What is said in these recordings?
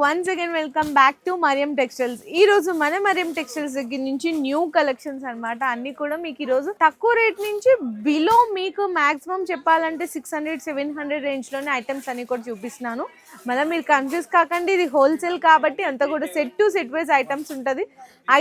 Once again welcome back to Mariam Textiles. ఈ రోజు మన మరియం టెక్స్టైల్స్ దగ్గర నుంచి న్యూ కలెక్షన్స్ అన్నమాట. అన్ని కూడా మీకు ఈ రోజు తక్కువ రేట్ నుంచి బిలో మీకు మాక్సిమం చెప్పాలంటే 600-700 రేంజ్ లోనే ఐటమ్స్ అన్ని కూడా చూపిస్తున్నాను. మళ్ళీ మీరు కన్ఫ్యూజ్ కాకండి, ఇది హోల్సేల్ కాబట్టి అంతా కూడా set to set wise items ఉంటుంది.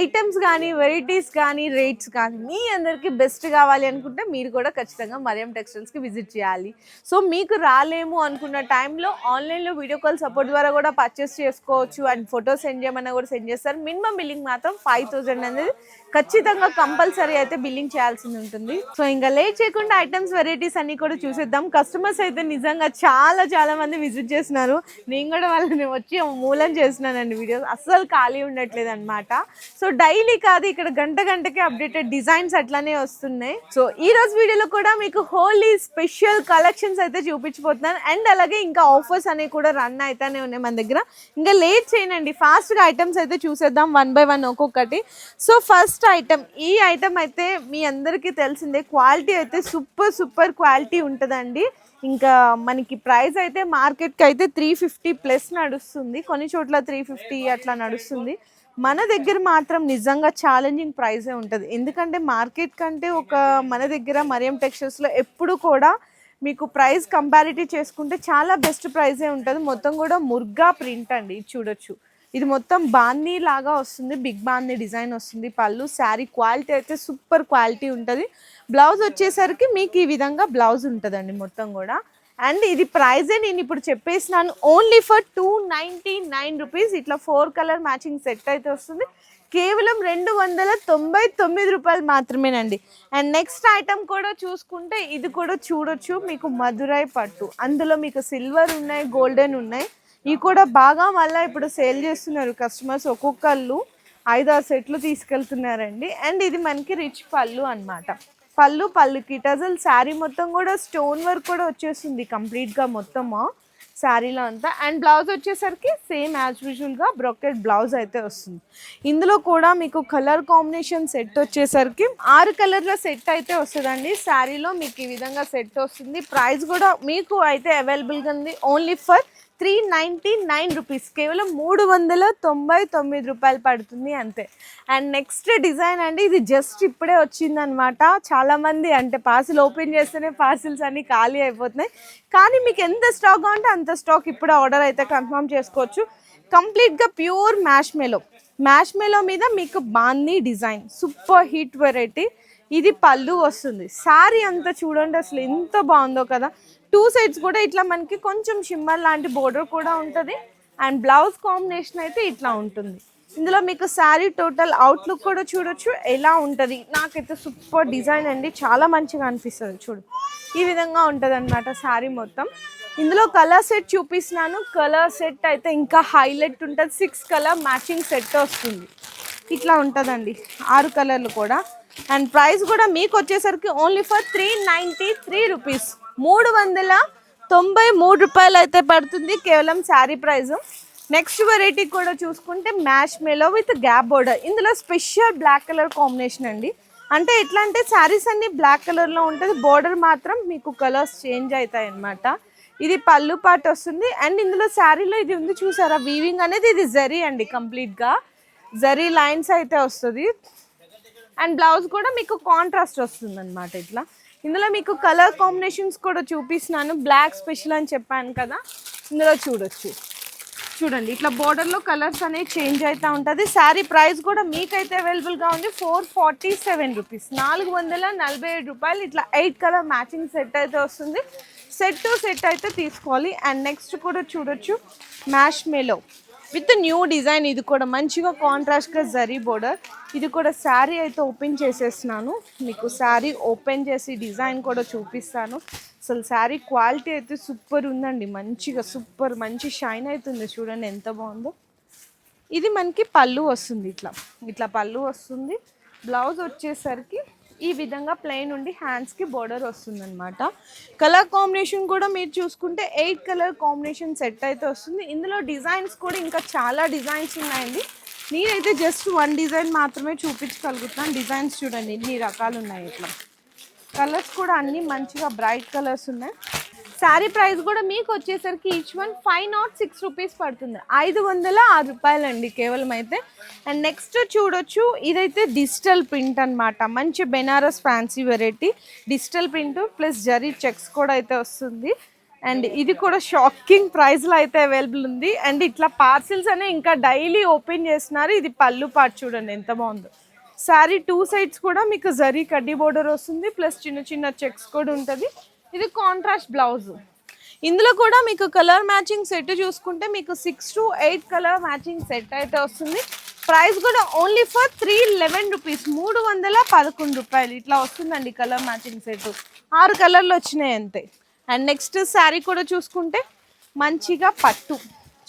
ఐటమ్స్ కానీ వెరైటీస్ కానీ రేట్స్ కానీ మీ అందరికీ బెస్ట్ కావాలి అనుకుంటే మీరు కూడా ఖచ్చితంగా మరియం టెక్స్టైల్స్కి విజిట్ చేయాలి. సో మీకు రాలేము అనుకున్న టైంలో ఆన్లైన్లో వీడియో కాల్ సపోర్ట్ ద్వారా కూడా పర్చేస్ చేసుకోవచ్చు. అండ్ ఫోటో సెండ్ చేయమన్నా కూడా సెండ్ చేస్తారు. మినిమం బిల్లింగ్ మాత్రం 5000 అనేది ఖచ్చితంగా కంపల్సరీ అయితే బిల్లింగ్ చేయాల్సింది ఉంటుంది. సో ఇంకా లేట్ చేయకుండా ఐటమ్స్ వెరైటీస్ అన్ని కూడా చూసేద్దాం. కస్టమర్స్ అయితే నిజంగా చాలా మంది విజిట్ చేస్తున్నారు. నేను కూడా వాళ్ళని వచ్చి మూలం చేస్తున్నానండి. వీడియోస్ అస్సలు ఖాళీ ఉండట్లేదు అనమాట. సో డైలీ కాదు, ఇక్కడ గంటకి అప్డేటెడ్ డిజైన్స్ అట్లానే వస్తున్నాయి. సో ఈ రోజు వీడియోలో కూడా మీకు హోలీ స్పెషల్ కలెక్షన్స్ అయితే చూపించబోతున్నాను. అండ్ అలాగే ఇంకా ఆఫర్స్ అనేవి కూడా రన్ అయితేనే ఉన్నాయి మన దగ్గర. ఇంకా లేట్ చేయనండి, ఫాస్ట్గా ఐటమ్స్ అయితే చూసేద్దాం వన్ బై వన్ ఒక్కొక్కటి. సో ఫస్ట్ ఐటమ్, ఈ ఐటమ్ అయితే మీ అందరికీ తెలిసిందే, క్వాలిటీ అయితే సూపర్ క్వాలిటీ ఉంటుందండి. ఇంకా మనకి ప్రైస్ అయితే మార్కెట్కి అయితే 350+ నడుస్తుంది, కొన్ని చోట్ల 350 అట్లా నడుస్తుంది. మన దగ్గర మాత్రం నిజంగా ఛాలెంజింగ్ ప్రైజే ఉంటుంది. ఎందుకంటే మార్కెట్ కంటే మన దగ్గర మరియం టెక్స్టైల్స్లో ఎప్పుడు కూడా మీకు ప్రైస్ కంపారిటీ చేసుకుంటే చాలా బెస్ట్ ప్రైజే ఉంటుంది. మొత్తం కూడా ముర్గా ప్రింట్ అండి, చూడొచ్చు. ఇది మొత్తం బాందీ లాగా వస్తుంది, బిగ్ బాందీ డిజైన్ వస్తుంది. పళ్ళు శారీ క్వాలిటీ అయితే సూపర్ క్వాలిటీ ఉంటుంది. బ్లౌజ్ వచ్చేసరికి మీకు ఈ విధంగా బ్లౌజ్ ఉంటుందండి మొత్తం కూడా. అండ్ ఇది ప్రైజే నేను ఇప్పుడు చెప్పేసినాను, ఓన్లీ ఫర్ 299 రూపీస్. ఇట్లా 4 కలర్ మ్యాచింగ్ సెట్ అయితే వస్తుంది, కేవలం 299 రూపాయలు మాత్రమేనండి. అండ్ నెక్స్ట్ ఐటమ్ కూడా చూసుకుంటే ఇది కూడా చూడొచ్చు, మీకు మధురై పట్టు. అందులో మీకు సిల్వర్ ఉన్నాయి, గోల్డెన్ ఉన్నాయి. ఇవి కూడా బాగా మళ్ళీ ఇప్పుడు సేల్ చేస్తున్నారు కస్టమర్స్. ఒక్కొక్కళ్ళు 5-6 సెట్లు తీసుకెళ్తున్నారండి. అండ్ ఇది మనకి రిచ్ పళ్ళు అనమాట. పళ్ళుకి టజల్ శారీ మొత్తం కూడా స్టోన్ వర్క్ కూడా వచ్చేస్తుంది కంప్లీట్గా మొత్తము శారీలో అంతా. అండ్ బ్లౌజ్ వచ్చేసరికి సేమ్ యాజ్ యూజువల్గా బ్రొకెట్ బ్లౌజ్ అయితే వస్తుంది. ఇందులో కూడా మీకు కలర్ కాంబినేషన్ సెట్ వచ్చేసరికి 6 కలర్ల సెట్ అయితే వస్తుందండి. శారీలో మీకు ఈ విధంగా సెట్ వస్తుంది. ప్రైస్ కూడా మీకు అయితే అవైలబుల్గా ఉంది, ఓన్లీ ఫర్ 399 రూపీస్, కేవలం 399 రూపాయలు పడుతుంది అంతే. అండ్ నెక్స్ట్ డిజైన్ అండి, ఇది జస్ట్ ఇప్పుడే వచ్చిందనమాట. చాలామంది అంటే పార్సిల్ ఓపెన్ చేస్తేనే పార్సిల్స్ అన్నీ ఖాళీ అయిపోతున్నాయి. కానీ మీకు ఎంత స్టాక్ కావాలంటే అంత స్టాక్ ఇప్పుడు ఆర్డర్ అయితే కన్ఫర్మ్ చేసుకోవచ్చు. కంప్లీట్గా ప్యూర్ మ్యాష్ మెలో మీద మీకు బాందీ డిజైన్, సూపర్ హిట్ వెరైటీ. ఇది పళ్ళు వస్తుంది. శారీ అంతా చూడండి అసలు ఎంత బాగుందో కదా. 2 సైడ్స్ కూడా ఇట్లా మనకి కొంచెం షిమ్మర్ లాంటి బోర్డర్ కూడా ఉంటుంది. అండ్ బ్లౌజ్ కాంబినేషన్ అయితే ఇట్లా ఉంటుంది. ఇందులో మీకు శారీ టోటల్ అవుట్లుక్ కూడా చూడొచ్చు ఎలా ఉంటుంది. నాకైతే సూపర్ డిజైన్ అండి, చాలా మంచిగా అనిపిస్తుంది. చూడు ఈ విధంగా ఉంటుంది అనమాట శారీ మొత్తం. ఇందులో కలర్ సెట్ చూపిస్తున్నాను. కలర్ సెట్ అయితే ఇంకా హైలైట్ ఉంటుంది. 6 కలర్ మ్యాచింగ్ సెట్ వస్తుంది. ఇట్లా ఉంటుందండి 6 కలర్లు కూడా. అండ్ ప్రైస్ కూడా మీకు వచ్చేసరికి ఓన్లీ ఫర్ 393 రూపీస్, 393 రూపాయలు అయితే పడుతుంది కేవలం శారీ ప్రైస్. నెక్స్ట్ వెరైటీ కూడా చూసుకుంటే marshmallow with gap border. ఇందులో స్పెషల్ బ్లాక్ కలర్ కాంబినేషన్ అండి. అంటే ఎట్లా అంటే శారీస్ అన్ని బ్లాక్ కలర్లో ఉంటుంది, బోర్డర్ మాత్రం మీకు కలర్స్ చేంజ్ అవుతాయి అన్నమాట. ఇది పళ్ళు పార్ట్ వస్తుంది. అండ్ ఇందులో శారీలో ఇది ఉంది చూసారా, వీవింగ్ అనేది ఇది జరీ అండి, కంప్లీట్గా జరీ లైన్స్ అయితే వస్తుంది. అండ్ బ్లౌజ్ కూడా మీకు కాంట్రాస్ట్ వస్తుంది అనమాట ఇట్లా. ఇందులో మీకు కలర్ కాంబినేషన్స్ కూడా చూపిస్తున్నాను. బ్లాక్ స్పెషల్ అని చెప్పాను కదా, ఇందులో చూడండి ఇట్లా బోర్డర్లో కలర్స్ అనేవి చేంజ్ అవుతూ ఉంటుంది. శారీ ప్రైస్ కూడా మీకైతే అవైలబుల్గా ఉంది 447 రూపీస్, 447 రూపాయలు. ఇట్లా 8 కలర్ మ్యాచింగ్ సెట్ అయితే వస్తుంది. సెట్ టు సెట్ అయితే తీసుకోవాలి. అండ్ నెక్స్ట్ కూడా చూడొచ్చు marshmallow with new design. ఇది కూడా మంచిగా కాంట్రాస్ట్గా జరీ బోర్డర్. ఇది కూడా శారీ అయితే ఓపెన్ చేసేస్తున్నాను, మీకు శారీ ఓపెన్ చేసి డిజైన్ కూడా చూపిస్తాను. అసలు శారీ క్వాలిటీ అయితే సూపర్ ఉందండి, మంచిగా సూపర్ మంచి షైన్ అవుతుంది. చూడండి ఎంత బాగుందో. ఇది మనకి పళ్ళు వస్తుంది, ఇట్లా పళ్ళు వస్తుంది. బ్లౌజ్ వచ్చేసరికి ఈ విధంగా ప్లెయిన్ ఉండి హ్యాండ్స్కి బోర్డర్ వస్తుంది అనమాట. కలర్ కాంబినేషన్ కూడా మీరు చూసుకుంటే 8 కలర్ కాంబినేషన్ సెట్ అయితే వస్తుంది. ఇందులో డిజైన్స్ కూడా ఇంకా చాలా డిజైన్స్ ఉన్నాయండి. నేనైతే జస్ట్ 1 డిజైన్ మాత్రమే చూపించగలుగుతాను. డిజైన్స్ చూడండి ఎన్ని రకాలు ఉన్నాయి. ఇట్లా కలర్స్ కూడా అన్నీ మంచిగా బ్రైట్ కలర్స్ ఉన్నాయి. శారీ ప్రైస్ కూడా మీకు వచ్చేసరికి ఈచ్ వన్ 506 రూపీస్ పడుతుంది. 506 రూపాయలండి కేవలం అయితే. అండ్ నెక్స్ట్ చూడొచ్చు, ఇదైతే డిజిటల్ ప్రింట్ అనమాట. మంచి Banaras fancy variety, digital print plus zari checks కూడా అయితే వస్తుంది. అండ్ ఇది కూడా షాకింగ్ ప్రైస్లో అయితే అవైలబుల్ ఉంది. అండ్ ఇట్లా పార్సిల్స్ అనే ఇంకా డైలీ ఓపెన్ చేస్తున్నారు. ఇది పళ్ళు పార్ట్ చూడండి ఎంత బాగుందో. శారీ 2 సైడ్స్ కూడా మీకు జరీ కడ్డీ బోర్డర్ వస్తుంది, ప్లస్ చిన్న చిన్న చెక్స్ కూడా ఉంటుంది. ఇది కాంట్రాస్ట్ బ్లౌజ్. ఇందులో కూడా మీకు కలర్ మ్యాచింగ్ సెట్ చూసుకుంటే మీకు 6 to 8 కలర్ మ్యాచింగ్ సెట్ అయితే వస్తుంది. ప్రైస్ కూడా ఓన్లీ ఫర్ 311 రూపీస్, 311 రూపాయలు ఇట్లా వస్తుందండి కలర్ మ్యాచింగ్ సెట్. 6 కలర్లు వచ్చినాయి అంతే. అండ్ నెక్స్ట్ శారీ కూడా చూసుకుంటే మంచిగా పట్టు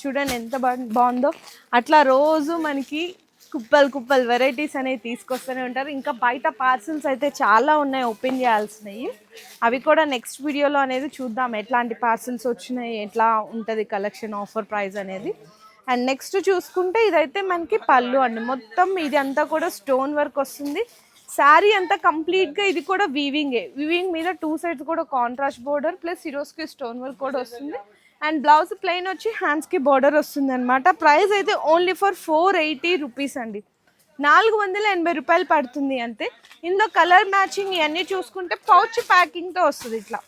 చూడండి ఎంత బాగుందో. అట్లా రోజు మనకి కుప్పలు వెరైటీస్ అనేవి తీసుకొస్తూనే ఉంటారు. ఇంకా బయట పార్సిల్స్ అయితే చాలా ఉన్నాయి ఓపెన్ చేయాల్సినవి. అవి కూడా నెక్స్ట్ వీడియోలో అనేది చూద్దాం ఎట్లాంటి పార్సిల్స్ వచ్చినాయి, ఎట్లా ఉంటుంది కలెక్షన్, ఆఫర్ ప్రైస్ అనేది. అండ్ నెక్స్ట్ చూసుకుంటే ఇదైతే మనకి పళ్ళు అండి. మొత్తం ఇది అంతా కూడా స్టోన్ వర్క్ వస్తుంది. శారీ అంతా కంప్లీట్గా ఇది కూడా వీవింగ్ మీద 2 సైడ్స్ కూడా contrast border plus Swarovski stone work కూడా వస్తుంది. అండ్ బ్లౌజ్ ప్లెయిన్ వచ్చి హ్యాండ్స్కి బార్డర్ వస్తుంది అనమాట. ప్రైస్ అయితే ఓన్లీ ఫర్ 480 రూపీస్ అండి, 480 రూపాయలు పడుతుంది అంతే. ఇందులో కలర్ మ్యాచింగ్ ఇవన్నీ చూసుకుంటే పౌచ్ ప్యాకింగ్తో వస్తుంది. ఇట్లా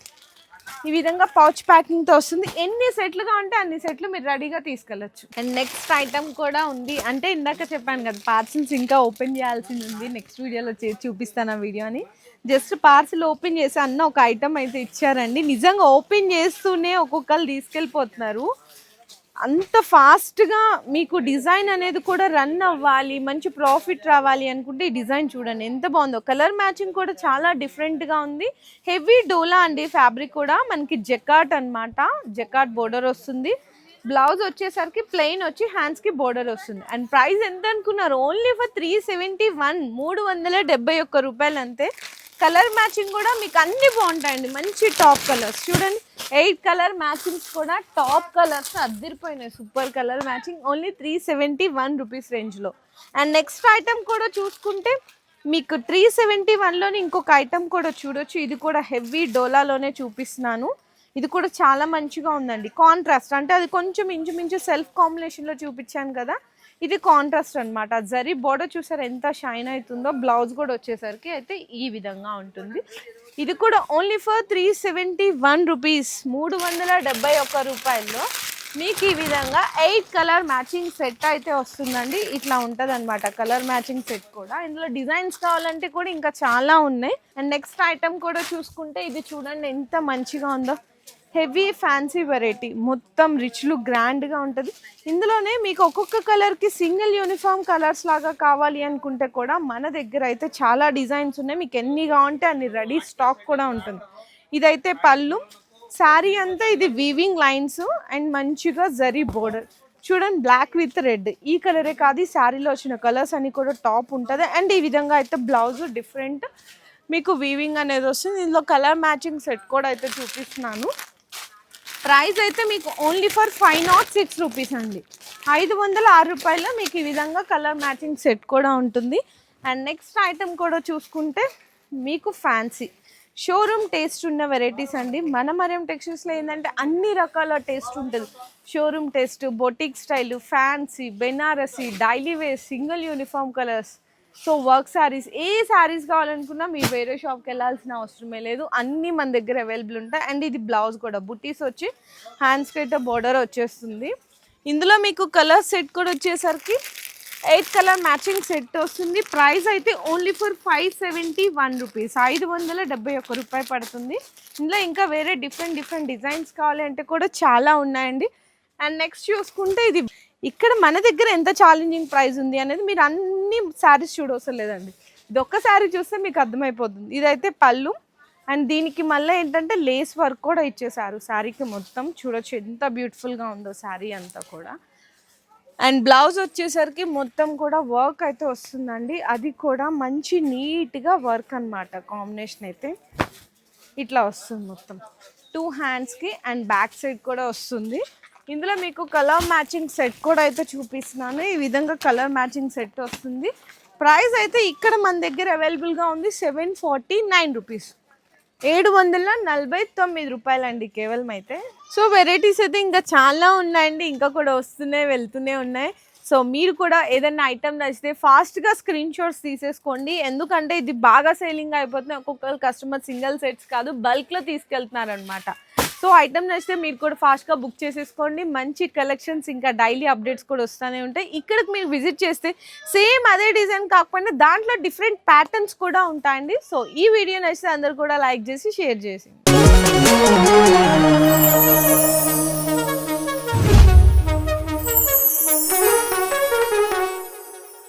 ఈ విధంగా పౌచ్ ప్యాకింగ్తో వస్తుంది. ఎన్ని సెట్లుగా ఉంటే అన్ని సెట్లు మీరు రెడీగా తీసుకెళ్ళచ్చు. అండ్ నెక్స్ట్ ఐటమ్ కూడా ఉంది. అంటే ఇందాక చెప్పాను కదా పార్సిల్స్ ఇంకా ఓపెన్ చేయాల్సింది ఉంది, నెక్స్ట్ వీడియోలో చూపిస్తాను ఆ వీడియోని. జస్ట్ పార్సిల్ ఓపెన్ చేసి అన్న ఒక ఐటమ్ అయితే ఇచ్చారండి. నిజంగా ఓపెన్ చేస్తూనే ఒక్కొక్కరు తీసుకెళ్ళిపోతున్నారు. అంత ఫాస్ట్గా మీకు డిజైన్ అనేది కూడా రన్ అవ్వాలి, మంచి ప్రాఫిట్ రావాలి అనుకుంటే ఈ డిజైన్ చూడండి ఎంత బాగుందో. కలర్ మ్యాచింగ్ కూడా చాలా డిఫరెంట్గా ఉంది. హెవీ డోలా అండి, ఫ్యాబ్రిక్ కూడా మనకి జకాట్ అనమాట. జకాట్ బోర్డర్ వస్తుంది. బ్లౌజ్ వచ్చేసరికి ప్లెయిన్ వచ్చి హ్యాండ్స్కి బోర్డర్ వస్తుంది. అండ్ ప్రైస్ ఎంత అనుకున్నారు? ఓన్లీ ఫర్ 371, 371 రూపాయలు అంతే. కలర్ మ్యాచింగ్ కూడా మీకు అన్ని బాగుంటాయండి. మంచి టాప్ కలర్స్ చూడండి, 8 కలర్ మ్యాచింగ్స్ కూడా టాప్ కలర్స్ అద్దరిపోయినాయి. Super colour matching only 371 rupees రేంజ్లో. అండ్ నెక్స్ట్ ఐటమ్ కూడా చూసుకుంటే మీకు 371లోని ఇంకొక ఐటమ్ కూడా చూడొచ్చు. ఇది కూడా హెవీ డోలాలోనే చూపిస్తున్నాను. ఇది కూడా చాలా మంచిగా ఉందండి. కాంట్రాస్ట్ అంటే అది కొంచెం ఇంచుమించు సెల్ఫ్ కాంబినేషన్లో చూపించాను కదా, ఇది కాంట్రాస్ట్ అనమాట. జరీ బోర్డర్ చూసారు ఎంత షైన్ అవుతుందో. బ్లౌజ్ కూడా వచ్చేసరికి అయితే ఈ విధంగా ఉంటుంది. ఇది కూడా ఓన్లీ ఫర్ 371 రూపీస్, 371 రూపాయల్లో మీకు ఈ విధంగా 8 కలర్ మ్యాచింగ్ సెట్ అయితే వస్తుందండి. ఇట్లా ఉంటుంది అనమాట కలర్ మ్యాచింగ్ సెట్ కూడా. ఇందులో డిజైన్స్ కావాలంటే కూడా ఇంకా చాలా ఉన్నాయి. అండ్ నెక్స్ట్ ఐటమ్ కూడా చూసుకుంటే ఇది చూడండి ఎంత మంచిగా ఉందో. హెవీ ఫ్యాన్సీ వెరైటీ, మొత్తం రిచ్లు గ్రాండ్గా ఉంటుంది. ఇందులోనే మీకు ఒక్కొక్క కలర్కి సింగిల్ యూనిఫామ్ కలర్స్ లాగా కావాలి అనుకుంటే కూడా మన దగ్గర అయితే చాలా డిజైన్స్ ఉన్నాయి. మీకు ఎన్ని కావాలంటే అన్ని రెడీ స్టాక్ కూడా ఉంటుంది. ఇదైతే పళ్ళు. శారీ అంతా ఇది వీవింగ్ లైన్స్ అండ్ మంచిగా జరీ బోర్డర్ చూడండి, బ్లాక్ విత్ రెడ్. ఈ కలరే కాదు, శారీలో వచ్చిన కలర్స్ అన్ని కూడా టాప్ ఉంటుంది. అండ్ ఈ విధంగా అయితే బ్లౌజ్ డిఫరెంట్ మీకు వీవింగ్ అనేది వస్తుంది. ఇందులో కలర్ మ్యాచింగ్ సెట్ కూడా అయితే చూపిస్తున్నాను. ప్రైస్ అయితే మీకు ఓన్లీ ఫర్ 506 రూపీస్ అండి, 506 రూపాయల్లో మీకు ఈ విధంగా కలర్ మ్యాచింగ్ సెట్ కూడా ఉంటుంది. అండ్ నెక్స్ట్ ఐటమ్ కూడా చూసుకుంటే మీకు ఫ్యాన్సీ షోరూమ్ టేస్ట్ ఉన్న వెరైటీస్ అండి. మన మరియం టెక్స్టైల్స్లో ఏంటంటే అన్ని రకాల టేస్ట్ ఉంటుంది. Showroom taste, boutique style, fancy, Banarasi, daily wear, single uniform colours, so work sarees, ఏ శారీస్ కావాలనుకున్నా మీరు వేరే షాప్కి వెళ్ళాల్సిన అవసరమే లేదు, అన్నీ మన దగ్గర అవైలబుల్ ఉంటాయి. అండ్ ఇది బ్లౌజ్ కూడా బుటీస్ వచ్చి హ్యాండ్స్కి అయితే బోర్డర్ వచ్చేస్తుంది. ఇందులో మీకు కలర్ సెట్ కూడా వచ్చేసరికి 8 కలర్ మ్యాచింగ్ సెట్ వస్తుంది. ప్రైస్ అయితే ఓన్లీ ఫర్ 571 రూపీస్, 571 రూపాయలు పడుతుంది. ఇందులో ఇంకా వేరే డిఫరెంట్ డిజైన్స్ కావాలి అంటే కూడా చాలా ఉన్నాయండి. అండ్ నెక్స్ట్ చూసుకుంటే ఇది ఇక్కడ మన దగ్గర ఎంత ఛాలెంజింగ్ ప్రైస్ ఉంది అనేది మీరు అన్ని శారీస్ చూడవసరం లేదండి, ఇది ఒక్క శారీ చూస్తే మీకు అర్థమైపోతుంది. ఇదైతే పళ్ళు అండ్ దీనికి మళ్ళీ ఏంటంటే లేస్ వర్క్ కూడా ఇచ్చేసారు శారీకి మొత్తం. చూడొచ్చు ఎంత బ్యూటిఫుల్గా ఉందో శారీ అంతా కూడా. అండ్ బ్లౌజ్ వచ్చేసరికి మొత్తం కూడా వర్క్ అయితే వస్తుందండి, అది కూడా మంచి నీట్గా వర్క్ అనమాట. కాంబినేషన్ అయితే ఇట్లా వస్తుంది మొత్తం 2 హ్యాండ్స్కి అండ్ బ్యాక్ సైడ్ కూడా వస్తుంది. ఇందులో మీకు కలర్ మ్యాచింగ్ సెట్ కూడా అయితే చూపిస్తున్నాను. ఈ విధంగా కలర్ మ్యాచింగ్ సెట్ వస్తుంది. ప్రైస్ అయితే ఇక్కడ మన దగ్గర అవైలబుల్గా ఉంది 749 రూపీస్, 749 అండి కేవలం అయితే. సో వెరైటీస్ అయితే ఇంకా చాలా ఉన్నాయండి, ఇంకా కూడా వెళ్తూనే ఉన్నాయి. సో మీరు కూడా ఏదైనా ఐటమ్ నచ్చితే ఫాస్ట్గా స్క్రీన్ షాట్స్ తీసేసుకోండి, ఎందుకంటే ఇది బాగా సేలింగ్ అయిపోతుంది. ఒక్కొక్క కస్టమర్ సింగిల్ సెట్స్ కాదు బల్క్లో తీసుకెళ్తున్నారు అనమాట. సో ఐటమ్ నచ్చితే మీరు కూడా ఫాస్ట్గా బుక్ చేసేసుకోండి. మంచి కలెక్షన్స్ ఇంకా డైలీ అప్డేట్స్ కూడా వస్తూనే ఉంటాయి. ఇక్కడికి మీరు విజిట్ చేస్తే సేమ్ అదే డిజైన్ కాకపోయినా దాంట్లో డిఫరెంట్ ప్యాటర్న్స్ కూడా ఉంటాయండి. సో ఈ వీడియో నచ్చితే అందరు కూడా లైక్ చేసి షేర్ చేసి